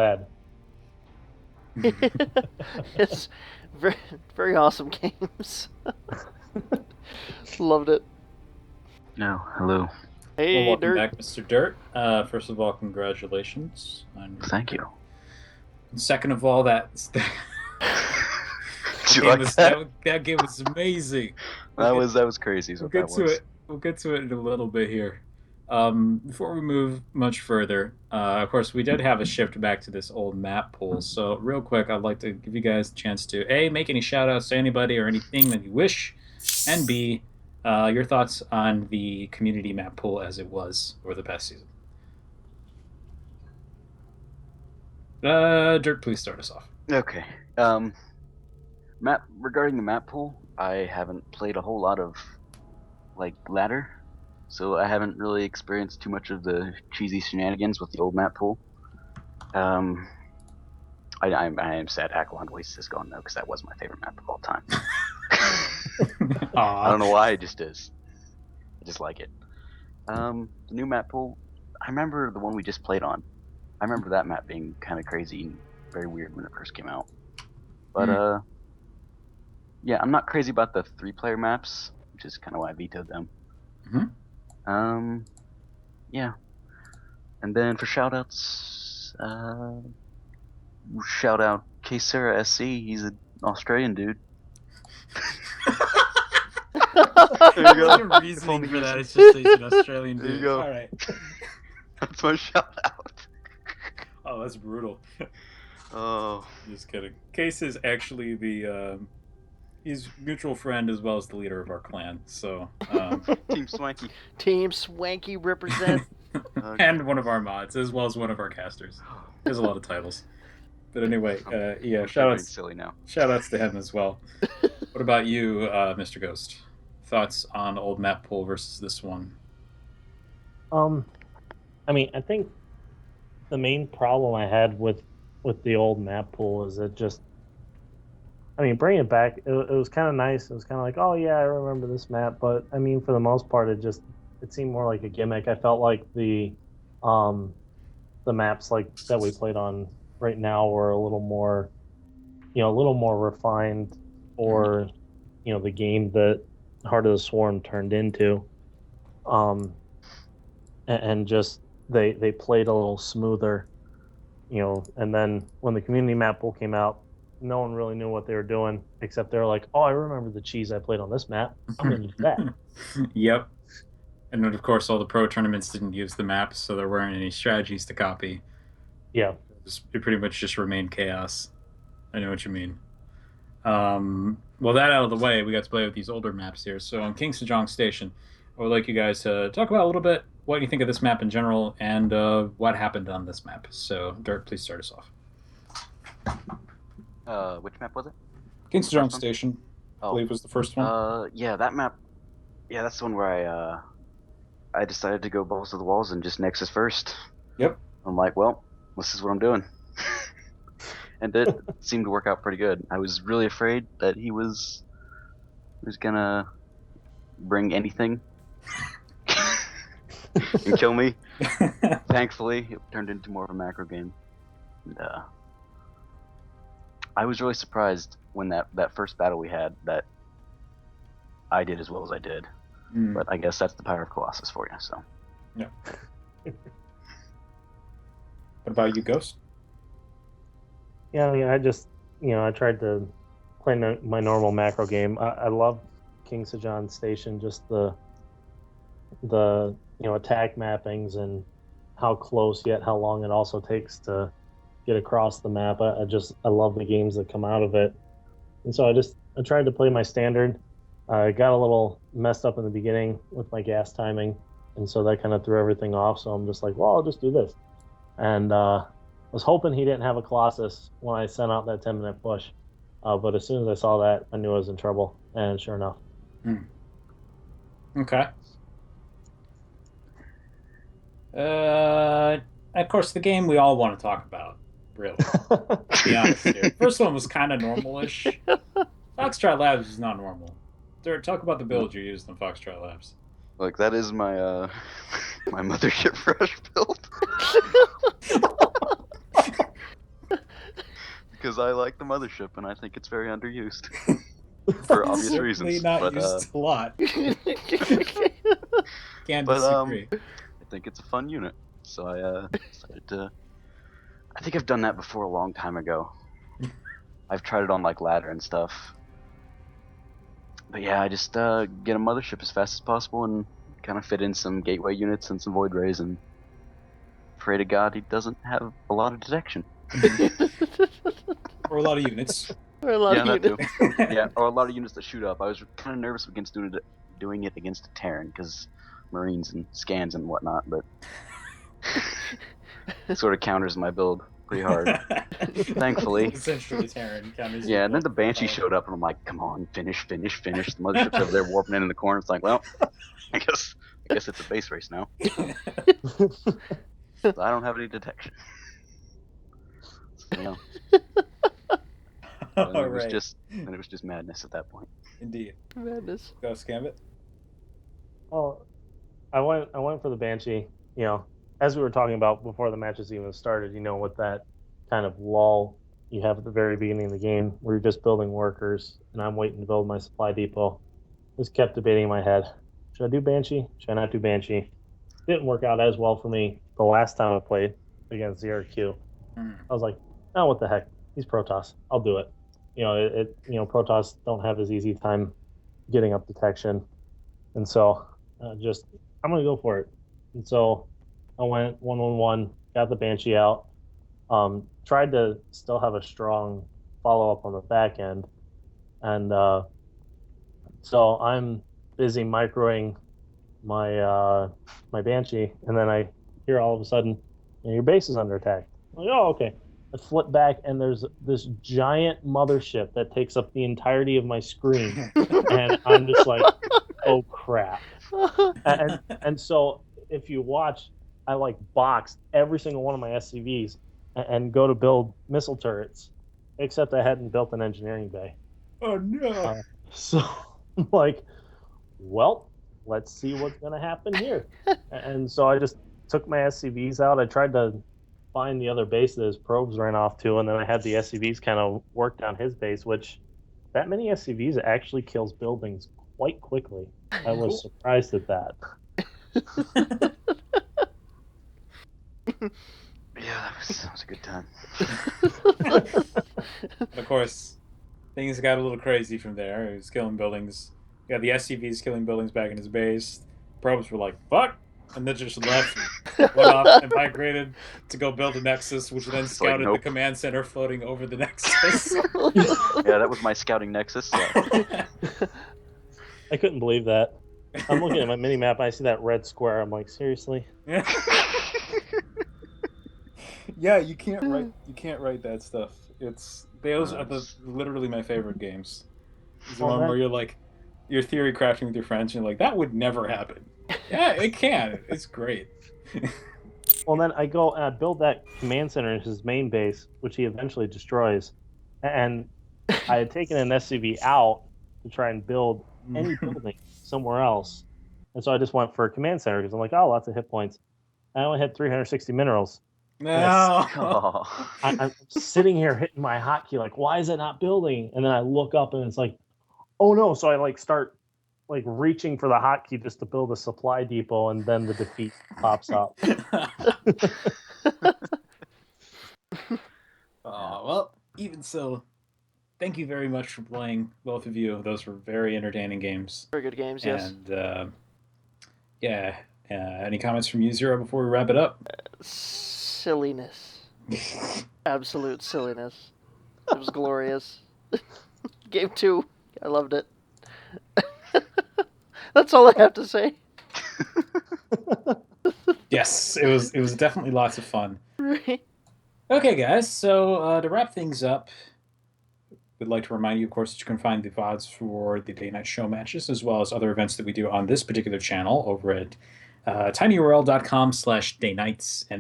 bad. It's very, very awesome games. Loved it. No, hello. Hey, Well, welcome Dirt. back, Mr. Dirt. First of all, congratulations on your Thank you. And second of all, that Do you game like was that? that game was amazing. That was crazy. Is We'll what get that to was. it. We'll get to it in a little bit here. Before we move much further, of course, we did have a shift back to this old map pool. So, real quick, I'd like to give you guys a chance to A, make any shout outs to anybody or anything that you wish, and B, your thoughts on the community map pool as it was over the past season. Dirt, please start us off. Okay. Map regarding the map pool, I haven't played a whole lot of like ladder, so I haven't really experienced too much of the cheesy shenanigans with the old map pool. I am sad Aqualung Waste is gone though, because that was my favorite map of all time. I don't know why, it just is. I just like it. The new map pool, I remember the one we just played on. I remember that map being kind of crazy and very weird when it first came out. But yeah, I'm not crazy about the 3-player maps, which is kind of why I vetoed them. Mm-hmm. Yeah. And then for shoutouts, shout out Kesera SC. He's an Australian dude. There you go. There's no reasoning for that. It's just he's an Australian dude. There you go. All right. That's my shout out. Oh, that's brutal. Oh. Just kidding. Case is actually the he's mutual friend as well as the leader of our clan. So Team Swanky. Team Swanky represent. and one of our mods as well as one of our casters. He has a lot of titles. But anyway, yeah, I'm silly now. shout outs to him as well. What about you, Mr. Ghost? Thoughts on old map pool versus this one? I mean, I think the main problem I had with the old map pool is it just, I mean, bringing it back, it was kind of nice. It was kind of like, oh yeah, I remember this map, but I mean, for the most part, it seemed more like a gimmick. I felt like the maps like that we played on right now were a little more, a little more refined for, the game that Heart of the Swarm turned into. And just they played a little smoother, and then when the community map pool came out, no one really knew what they were doing, except they're like, oh, I remember the cheese I played on this map, I'm gonna do that. Yep. And then, of course, all the pro tournaments didn't use the maps, so there weren't any strategies to copy. Yeah. It pretty much just remained chaos. I know what you mean. Well, that out of the way, we got to play with these older maps here. So on King Sejong Station, I would like you guys to talk about a little bit what you think of this map in general and what happened on this map. So, Dirt, please start us off. Which map was it? King Sejong Station, I believe, was the first one. Yeah, that map. Yeah, that's the one where I decided to go balls to the walls and just Nexus first. Yep. I'm like, well, this is what I'm doing. And it seemed to work out pretty good. I was really afraid that he was gonna bring anything and kill me. Thankfully, it turned into more of a macro game. And, I was really surprised when that first battle we had that I did as well as I did. But I guess that's the power of Colossus for you. So. Yeah. What about you, Ghost? Yeah, I mean, I just, I tried to play my normal macro game. I love King Sejong Station, just the attack mappings and how close yet how long it also takes to get across the map. I love the games that come out of it. And so I tried to play my standard. I got a little messed up in the beginning with my gas timing, and so that kind of threw everything off. So I'm just like, well, I'll just do this. And was hoping he didn't have a Colossus when I sent out that 10-minute push. But as soon as I saw that, I knew I was in trouble. And sure enough. Okay. Of course, the game we all want to talk about, really. To be honest here. First one was kind of normal-ish. Foxtrot Labs is not normal. Dirt, talk about the build you used on Foxtrot Labs. Like, that is my my Mothership Rush build. because I like the mothership and I think it's very underused for obvious Certainly reasons. not But used a lot. Can't but disagree. I think it's a fun unit, so I decided to. I think I've done that before a long time ago. I've tried it on like ladder and stuff. But yeah, I just get a mothership as fast as possible and kind of fit in some gateway units and some void rays, and pray to God he doesn't have a lot of detection. Or a lot of units. Or a lot Yeah, of that too. units. Yeah, or a lot of units that shoot up. I was kind of nervous against doing it against a Terran because Marines and scans and whatnot, but it sort of counters my build pretty hard. Thankfully. Essentially Terran counters. Yeah, and then the build. Banshee showed up, and I'm like, come on, finish. The mothership's over there warping in the corner. It's like, well, I guess it's a base race now. So I don't have any detection. So, you know, and All it was right. just madness at that point. Indeed. Madness. GhostGambit. Well, I went for the Banshee. You know, as we were talking about before the matches even started. You know, with that kind of lull you have at the very beginning of the game, where you're just building workers, and I'm waiting to build my supply depot. Just kept debating in my head: should I do Banshee? Should I not do Banshee? Didn't work out as well for me the last time I played against ZRQ. Mm. I was like, oh, what the heck? He's Protoss. I'll do it. You know, Protoss don't have as easy time getting up detection, and so just I'm gonna go for it. And so I went 1-1-1, got the Banshee out. Tried to still have a strong follow up on the back end, and so I'm busy microing my Banshee, and then I hear all of a sudden, your base is under attack. I'm like, oh, okay. I flip back, and there's this giant mothership that takes up the entirety of my screen, and I'm just like, oh crap. And so if you watch, I like boxed every single one of my SCVs and go to build missile turrets, except I hadn't built an engineering bay. Oh no. So I'm like, well, let's see what's going to happen here. And so I just took my SCVs out. I tried to find the other base that his probes ran off to, and then I had the SCVs kind of work down his base, which that many SCVs actually kills buildings quite quickly. I was surprised at that. Yeah, that was a good time. Of course, things got a little crazy from there. He was killing buildings. You got the SCVs killing buildings back in his base. Probes were like, fuck! And then just left, went off and migrated to go build a Nexus, which then scouted nope. the command center floating over the Nexus. Yeah, that was my scouting Nexus. I couldn't believe that. I'm looking at my mini map. I see that red square. I'm like, seriously? Yeah, you can't write that stuff. Those are literally my favorite games. It's the one where you're like, you're theory crafting with your friends, and you're like, that would never happen. Yeah, it can. It's great. Well, then I go and I build that command center in his main base, which he eventually destroys. And I had taken an SCV out to try and build any building somewhere else. And so I just went for a command center because I'm like, oh, lots of hit points. I only had 360 minerals. No. I'm sitting here hitting my hotkey like, why is it not building? And then I look up and it's like, oh no. So I like start like reaching for the hotkey just to build a supply depot, and then the defeat pops up. Well, even so, thank you very much for playing, both of you. Those were very entertaining games. Very good games, yes. And any comments from you, Zero, before we wrap it up? Silliness. Absolute silliness. It was glorious. Game 2, I loved it. That's all I have to say. Yes, it was definitely lots of fun. Right. Okay, guys, so to wrap things up, we'd like to remind you, of course, that you can find the VODs for the day-night show matches, as well as other events that we do on this particular channel over at tinyurl.com/daynights. And